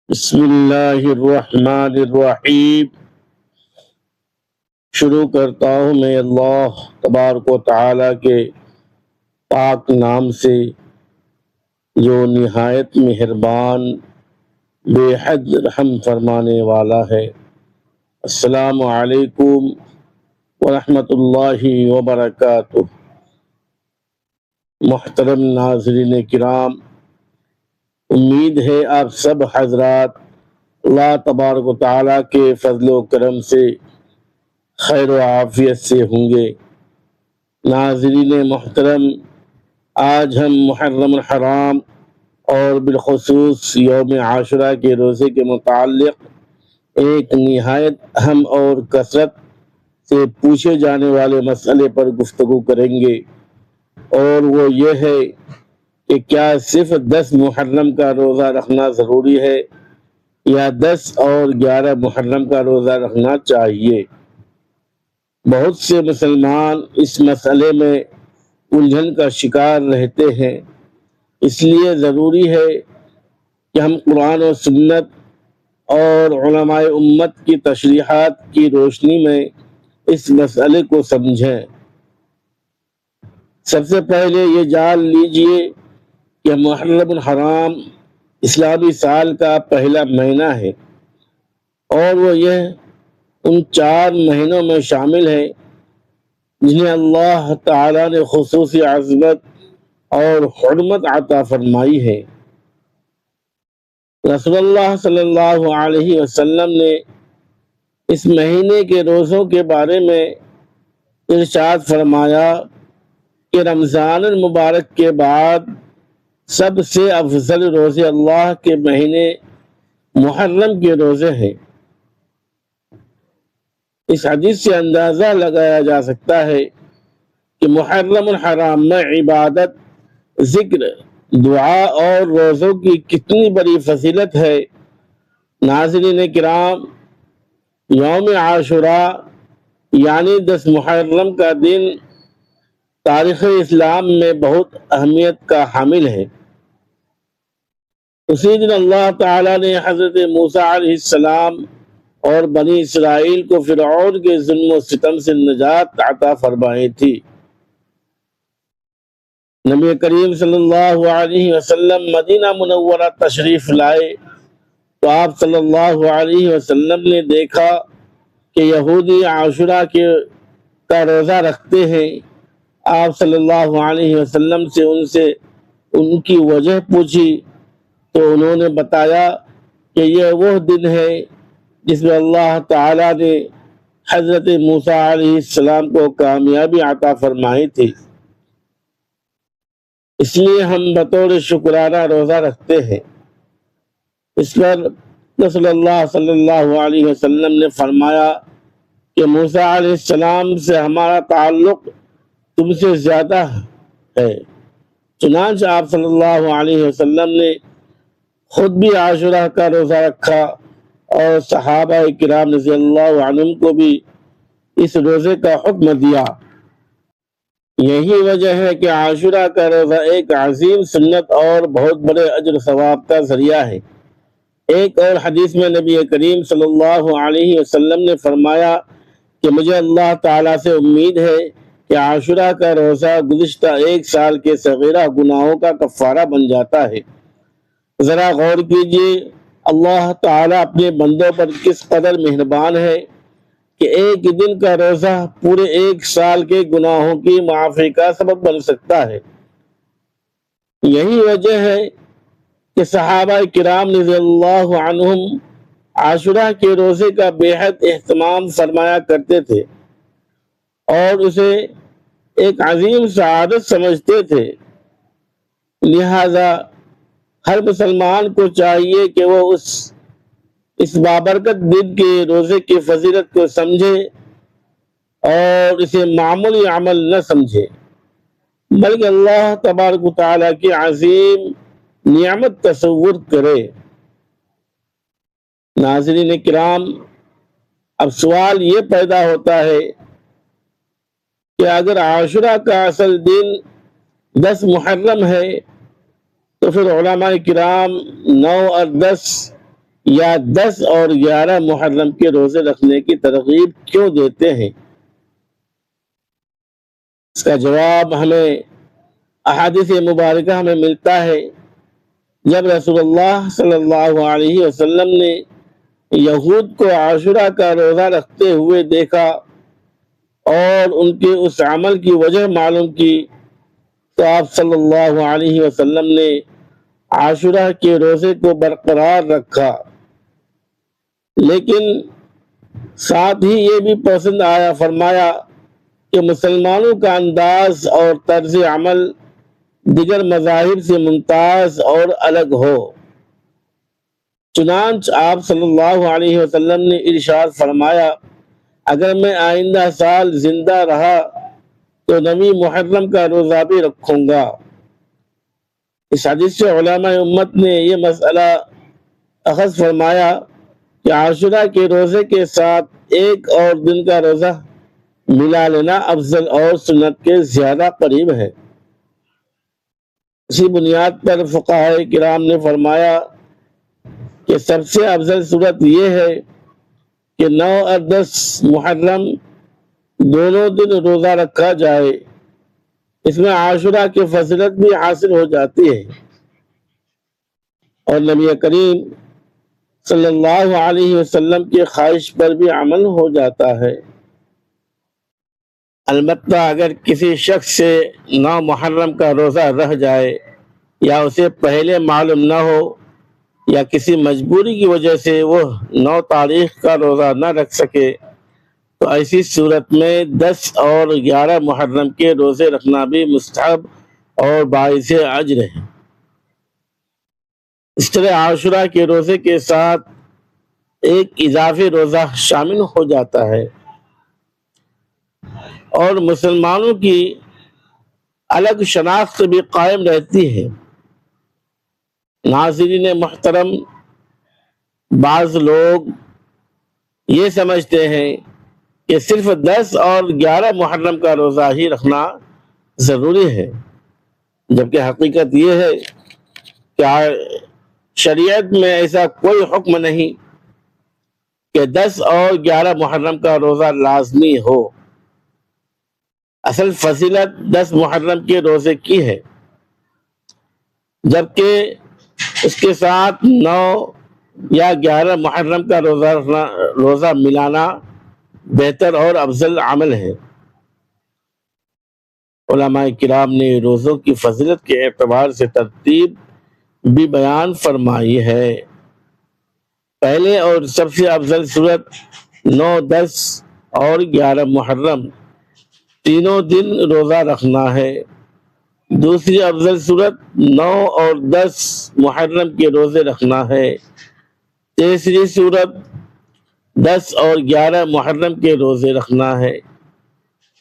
بسم اللہ الرحمن الرحیم۔ شروع کرتا ہوں میں اللہ تبارک و تعالی کے پاک نام سے جو نہایت مہربان بے حد رحم فرمانے والا ہے۔ السلام علیکم ورحمۃ اللہ وبرکاتہ۔ محترم ناظرین کرام، امید ہے آپ سب حضرات اللہ تبارک و تعالی کے فضل و کرم سے خیر و عافیت سے ہوں گے۔ ناظرین محترم، آج ہم محرم الحرام اور بالخصوص یوم عاشورہ کے روزے کے متعلق ایک نہایت اہم اور کثرت سے پوچھے جانے والے مسئلے پر گفتگو کریں گے، اور وہ یہ ہے کہ کیا صرف 10 محرم کا روزہ رکھنا ضروری ہے یا 10 اور 11 محرم کا روزہ رکھنا چاہیے۔ بہت سے مسلمان اس مسئلے میں الجھن کا شکار رہتے ہیں، اس لیے ضروری ہے کہ ہم قرآن و سنت اور علماء امت کی تشریحات کی روشنی میں اس مسئلے کو سمجھیں۔ سب سے پہلے یہ جان لیجئے کہ محرم الحرام اسلامی سال کا پہلا مہینہ ہے، اور وہ یہ ان 4 مہینوں میں شامل ہے جنہیں اللہ تعالیٰ نے خصوصی عظمت اور حرمت عطا فرمائی ہے۔ رسول اللہ صلی اللہ علیہ وسلم نے اس مہینے کے روزوں کے بارے میں ارشاد فرمایا کہ رمضان المبارک کے بعد سب سے افضل روزے اللہ کے مہینے محرم کے روزے ہیں۔ اس حدیث سے اندازہ لگایا جا سکتا ہے کہ محرم الحرام میں عبادت، ذکر، دعا اور روزوں کی کتنی بڑی فضیلت ہے۔ ناظرین کرام، یوم عاشوراء یعنی 10 محرم کا دن تاریخ اسلام میں بہت اہمیت کا حامل ہے۔ اسی دن اللہ تعالیٰ نے حضرت موسیٰ علیہ السلام اور بنی اسرائیل کو فرعون کے ظلم و ستم سے نجات عطا فرمائی تھی۔ نبی کریم صلی اللہ علیہ وسلم مدینہ منورہ تشریف لائے تو آپ صلی اللہ علیہ وسلم نے دیکھا کہ یہودی عاشوراء کا روزہ رکھتے ہیں۔ آپ صلی اللہ علیہ وسلم سے ان کی وجہ پوچھی تو انہوں نے بتایا کہ یہ وہ دن ہے جس میں اللہ تعالیٰ نے حضرت موسیٰ علیہ السلام کو کامیابی عطا فرمائی تھی، اس لیے ہم بطور شکرانہ روزہ رکھتے ہیں۔ اس پر رسول اللہ صلی اللہ علیہ وسلم نے فرمایا کہ موسیٰ علیہ السلام سے ہمارا تعلق تم سے زیادہ ہے۔ چنانچہ آپ صلی اللہ علیہ وسلم نے خود بھی عاشوراء کا روزہ رکھا اور صحابہ کرام رضی اللہ عنہم کو بھی اس روزے کا حکم دیا۔ یہی وجہ ہے کہ عاشوراء کا روزہ ایک عظیم سنت اور بہت بڑے اجر و ثواب کا ذریعہ ہے۔ ایک اور حدیث میں نبی کریم صلی اللہ علیہ وسلم نے فرمایا کہ مجھے اللہ تعالیٰ سے امید ہے کہ عاشوراء کا روزہ گزشتہ 1 سال کے صغیرہ گناہوں کا کفارہ بن جاتا ہے۔ ذرا غور کیجئے اللہ تعالیٰ اپنے بندوں پر کس قدر مہربان ہے کہ ایک دن کا روزہ پورے 1 سال کے گناہوں کی معافی کا سبب بن سکتا ہے۔ یہی وجہ ہے کہ صحابہ کرام رضی اللہ عنہم عاشوراء کے روزے کا بے حد اہتمام فرمایا کرتے تھے اور اسے ایک عظیم سعادت سمجھتے تھے۔ لہذا ہر مسلمان کو چاہیے کہ وہ اس بابرکت دن کے روزے کی فضیلت کو سمجھے اور اسے معمولی عمل نہ سمجھے، بلکہ اللہ تبارک و تعالیٰ کی عظیم نعمت تصور کرے۔ ناظرین کرام، اب سوال یہ پیدا ہوتا ہے کہ اگر عاشوراء کا اصل دن 10 محرم ہے تو پھر علماء کرام 9 اور 10 یا 10 اور 11 محرم کے روزے رکھنے کی ترغیب کیوں دیتے ہیں؟ اس کا جواب ہمیں احادیث مبارکہ ہمیں ملتا ہے۔ جب رسول اللہ صلی اللہ علیہ وسلم نے یہود کو عاشورہ کا روزہ رکھتے ہوئے دیکھا اور ان کے اس عمل کی وجہ معلوم کی تو آپ صلی اللہ علیہ وسلم نے عاشورہ کے روزے کو برقرار رکھا، لیکن ساتھ ہی یہ بھی پسند آیا، فرمایا کہ مسلمانوں کا انداز اور طرز عمل دیگر مذاہب سے ممتاز اور الگ ہو۔ چنانچہ آپ صلی اللہ علیہ وسلم نے ارشاد فرمایا، اگر میں آئندہ سال زندہ رہا تو 9 محرم کا روزہ بھی رکھوں گا۔ اس حدیث سے علماء امت نے یہ مسئلہ اخذ فرمایا کہ عاشورہ کے روزے کے ساتھ ایک اور دن کا روزہ ملا لینا افضل اور سنت کے زیادہ قریب ہے۔ اسی بنیاد پر فقہاء کرام نے فرمایا کہ سب سے افضل صورت یہ ہے کہ 9 اور 10 محرم دونوں دن روزہ رکھا جائے، اس میں عاشورہ کی فضیلت بھی حاصل ہو جاتی ہے اور نبی کریم صلی اللہ علیہ وسلم کی خواہش پر بھی عمل ہو جاتا ہے۔ البتہ اگر کسی شخص سے 9 محرم کا روزہ رہ جائے یا اسے پہلے معلوم نہ ہو یا کسی مجبوری کی وجہ سے وہ 9 تاریخ کا روزہ نہ رکھ سکے تو ایسی صورت میں 10 اور 11 محرم کے روزے رکھنا بھی مستحب اور باعث اجر ہے۔ اس طرح عاشورہ کے روزے کے ساتھ ایک اضافی روزہ شامل ہو جاتا ہے اور مسلمانوں کی الگ شناخت بھی قائم رہتی ہے۔ ناظرین محترم، بعض لوگ یہ سمجھتے ہیں کہ صرف 10 اور 11 محرم کا روزہ ہی رکھنا ضروری ہے، جبکہ حقیقت یہ ہے کہ شریعت میں ایسا کوئی حکم نہیں کہ 10 اور 11 محرم کا روزہ لازمی ہو۔ اصل فضیلت 10 محرم کے روزے کی ہے، جبکہ اس کے ساتھ 9 یا 11 محرم کا روزہ ملانا بہتر اور افضل عمل ہے۔ علماء کرام نے روزوں کی فضیلت کے اعتبار سے ترتیب بھی بیان فرمائی ہے۔ پہلے اور سب سے افضل صورت 9، 10 اور 11 محرم تینوں دن روزہ رکھنا ہے۔ دوسری افضل صورت 9 اور 10 محرم کے روزے رکھنا ہے۔ تیسری صورت 10 اور 11 محرم کے روزے رکھنا ہے،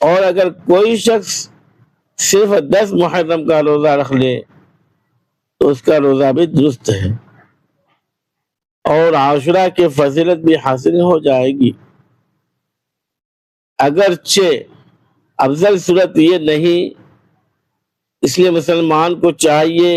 اور اگر کوئی شخص صرف 10 محرم کا روزہ رکھ لے تو اس کا روزہ بھی درست ہے اور عاشورہ کی فضیلت بھی حاصل ہو جائے گی۔ اگرچہ افضل صورت یہ نہیں، اس لیے مسلمان کو چاہیے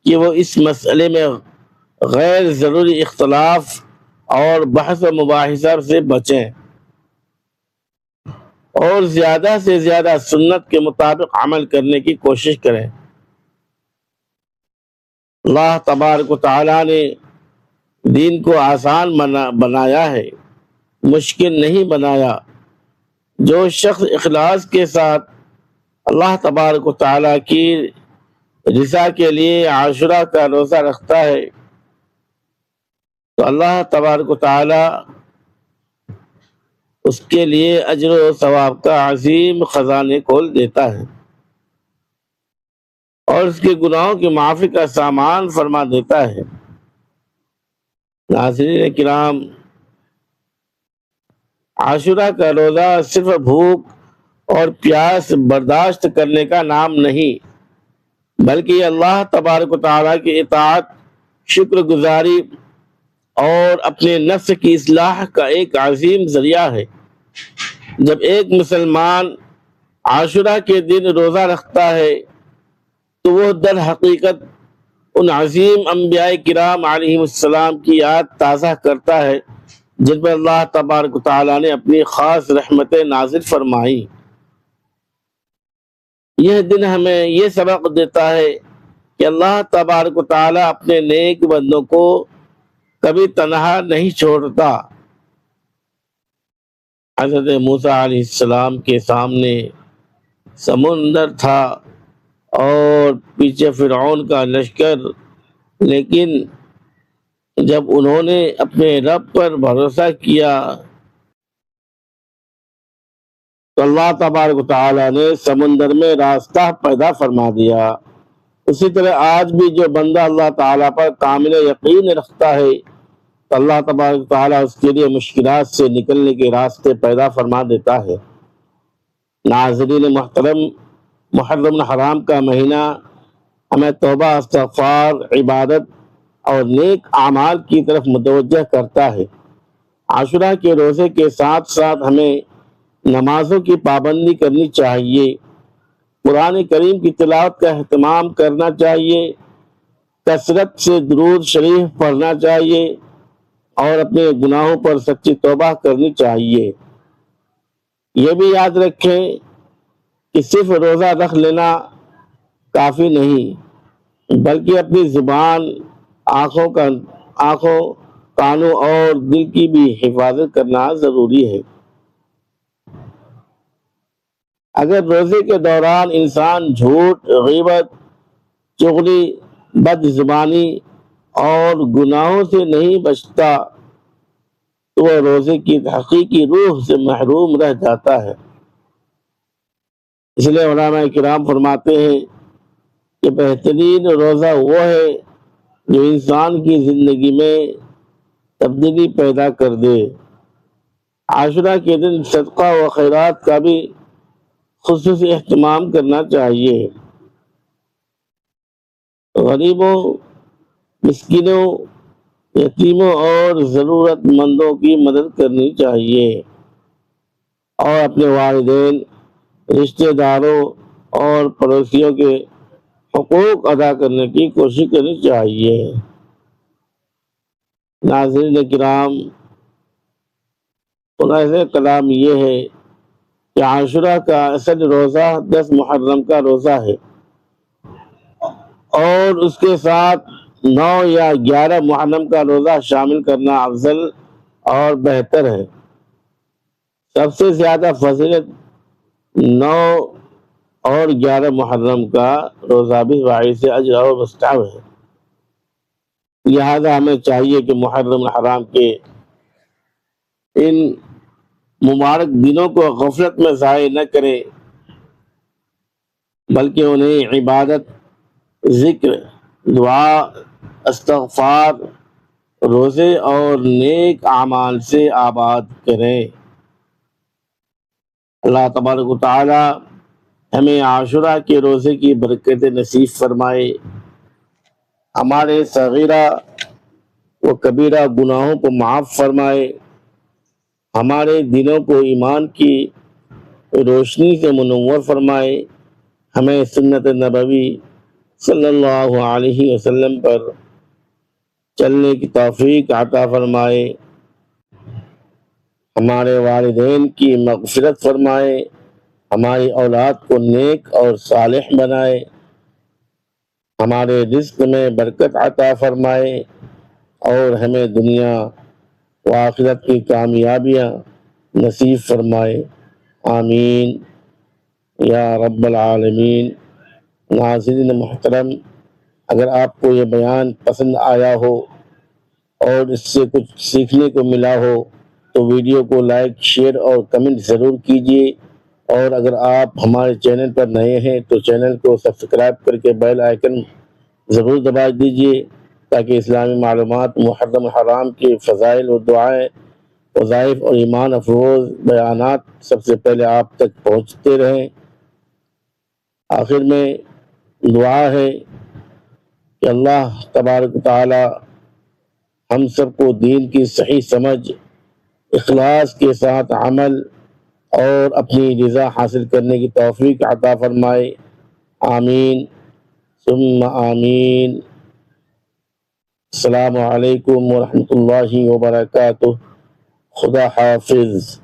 کہ وہ اس مسئلے میں غیر ضروری اختلاف اور بحث و مباحثہ سے بچیں اور زیادہ سے زیادہ سنت کے مطابق عمل کرنے کی کوشش کریں۔ اللہ تبارک و تعالیٰ نے دین کو آسان بنایا ہے، مشکل نہیں بنایا۔ جو شخص اخلاص کے ساتھ اللہ تبارک و تعالیٰ کی رضا کے لیے عاشورہ کا روزہ رکھتا ہے تو اللہ تبارک و تعالیٰ اس کے لیے اجر و ثواب کا عظیم خزانے کھول دیتا ہے اور اس کے گناہوں کی معافی کا سامان فرما دیتا ہے۔ ناظرین کرام، عاشورہ کا روزہ صرف بھوک اور پیاس برداشت کرنے کا نام نہیں، بلکہ یہ اللہ تبارک و تعالیٰ کی اطاعت، شکر گزاری اور اپنے نفس کی اصلاح کا ایک عظیم ذریعہ ہے۔ جب ایک مسلمان عاشورہ کے دن روزہ رکھتا ہے تو وہ در حقیقت ان عظیم انبیاء کرام علیہم السلام کی یاد تازہ کرتا ہے جن پر اللہ تبارک و تعالیٰ نے اپنی خاص رحمتیں نازل فرمائی۔ یہ دن ہمیں یہ سبق دیتا ہے کہ اللہ تبارک و تعالیٰ اپنے نیک بندوں کو کبھی تنہا نہیں چھوڑتا۔ حضرت موسیٰ علیہ السلام کے سامنے سمندر تھا اور پیچھے فرعون کا لشکر، لیکن جب انہوں نے اپنے رب پر بھروسہ کیا تو اللہ تبارک و تعالیٰ نے سمندر میں راستہ پیدا فرما دیا۔ اسی طرح آج بھی جو بندہ اللہ تعالیٰ پر کامل یقین رکھتا ہے تو اللہ تبارک و تعالیٰ اس کے لیے مشکلات سے نکلنے کے راستے پیدا فرما دیتا ہے۔ ناظرین محترم، محرم الحرام کا مہینہ ہمیں توبہ، استغفار، عبادت اور نیک اعمال کی طرف متوجہ کرتا ہے۔ عاشورہ کے روزے کے ساتھ ساتھ ہمیں نمازوں کی پابندی کرنی چاہیے، قرآن کریم کی تلاوت کا اہتمام کرنا چاہیے، کثرت سے درود شریف پڑھنا چاہیے اور اپنے گناہوں پر سچی توبہ کرنی چاہیے۔ یہ بھی یاد رکھیں کہ صرف روزہ رکھ لینا کافی نہیں، بلکہ اپنی زبان، آنکھوں، کانوں اور دل کی بھی حفاظت کرنا ضروری ہے۔ اگر روزے کے دوران انسان جھوٹ، غیبت، چغلی، بد زبانی اور گناہوں سے نہیں بچتا تو وہ روزے کی حقیقی روح سے محروم رہ جاتا ہے۔ اس لیے علماء کرام فرماتے ہیں کہ بہترین روزہ وہ ہے جو انسان کی زندگی میں تبدیلی پیدا کر دے۔ عاشورہ کے دن صدقہ و خیرات کا بھی خصوصی اہتمام کرنا چاہیے۔ غریبوں، مسکینوں، یتیموں اور ضرورت مندوں کی مدد کرنی چاہیے اور اپنے والدین، رشتہ داروں اور پڑوسیوں کے حقوق ادا کرنے کی کوشش کرنی چاہیے۔ ناظرین کرام، خلاصہ کلام یہ ہے کہ عاشورہ کا اصل روزہ 10 محرم کا روزہ ہے اور اس کے ساتھ 9 یا 11 محرم کا روزہ شامل کرنا افضل اور بہتر ہے۔ سب سے زیادہ فضیلت 9 اور 11 محرم کا روزہ بھی باعث اجر اور مستحب ہے۔ لہذا ہمیں چاہیے کہ محرم الحرام کے ان مبارک دنوں کو غفلت میں ضائع نہ کرے، بلکہ انہیں عبادت، ذکر، دعا، استغفار، روزے اور نیک اعمال سے آباد کریں۔ اللہ تبارک و تعالی ہمیں عاشورہ کے روزے کی برکت نصیب فرمائے، ہمارے صغیرہ و کبیرہ گناہوں کو معاف فرمائے، ہمارے دلوں کو ایمان کی روشنی سے منور فرمائے، ہمیں سنت نبوی صلی اللہ علیہ وسلم پر چلنے کی توفیق عطا فرمائے، ہمارے والدین کی مغفرت فرمائے، ہماری اولاد کو نیک اور صالح بنائے، ہمارے رزق میں برکت عطا فرمائے اور ہمیں دنیا و آخرت کی کامیابیاں نصیب فرمائے، آمین یا رب العالمین۔ ناظرین محترم، اگر آپ کو یہ بیان پسند آیا ہو اور اس سے کچھ سیکھنے کو ملا ہو تو ویڈیو کو لائک، شیئر اور کمنٹ ضرور کیجیے، اور اگر آپ ہمارے چینل پر نئے ہیں تو چینل کو سبسکرائب کر کے بیل آئیکن ضرور دبا دیجیے تاکہ اسلامی معلومات، محرم الحرام کے فضائل و دعائیں، وظائف اور ایمان افروز بیانات سب سے پہلے آپ تک پہنچتے رہیں۔ آخر میں دعا ہے کہ اللہ تبارک و تعالی ہم سب کو دین کی صحیح سمجھ، اخلاص کے ساتھ عمل اور اپنی رضا حاصل کرنے کی توفیق عطا فرمائے، آمین ثم آمین۔ السلام علیکم ورحمۃ اللہ وبرکاتہ. خدا حافظ.